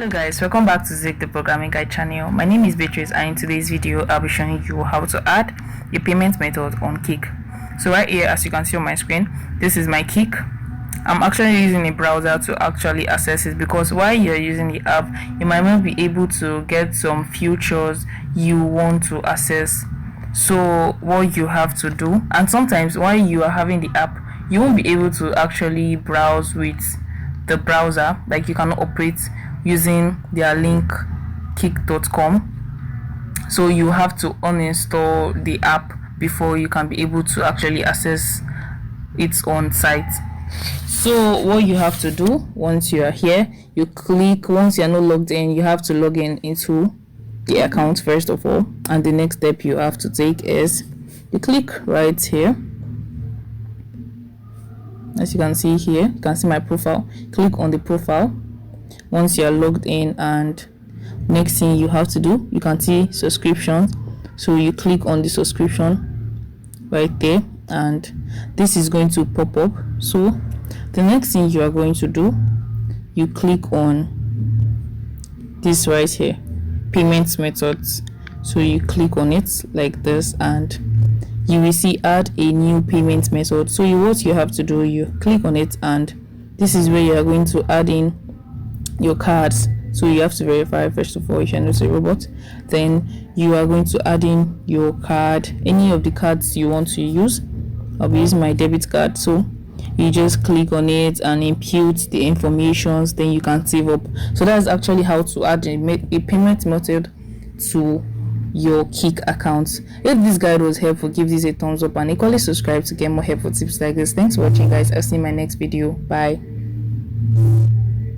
Hello guys, welcome back to Zik the Programming Guide channel. My name is Beatrice and in today's video I'll be showing you how to add a payment method on Kik. So right here, as you can see on my screen, this is my Kik. I'm actually using a browser to actually access it because while you're using the app, you might not be able to get some features you want to access. So what you have to do, and sometimes while you are having the app, you won't be able to actually browse with the browser, like you cannot operate using their link kik.com. So you have to uninstall the app before you can be able to actually access its own site. So what you have to do once you are here, you click, once you are not logged in, you have to log in into the account first of all, and the next step you have to take is you click right here. As you can see here, you can see my profile. Click on the profile once you are logged in, and next thing you have to do, you can see subscription, so you click on the subscription right there and this is going to pop up. So the next thing you are going to do, you click on this right here, payment methods. So you click on it like this and you will see add a new payment method. So what you have to do, you click on it and this is where you are going to add in your cards. So you have to verify first of all if you're not a robot. Then you are going to add in your card, any of the cards you want to use. I'll be using my debit card, so you just click on it and input the informations, then you can save up. So that's actually how to add a payment method to your Kik account. If this guide was helpful, give this a thumbs up and equally subscribe to get more helpful tips like this. Thanks for watching guys. I'll see you in my next video. Bye.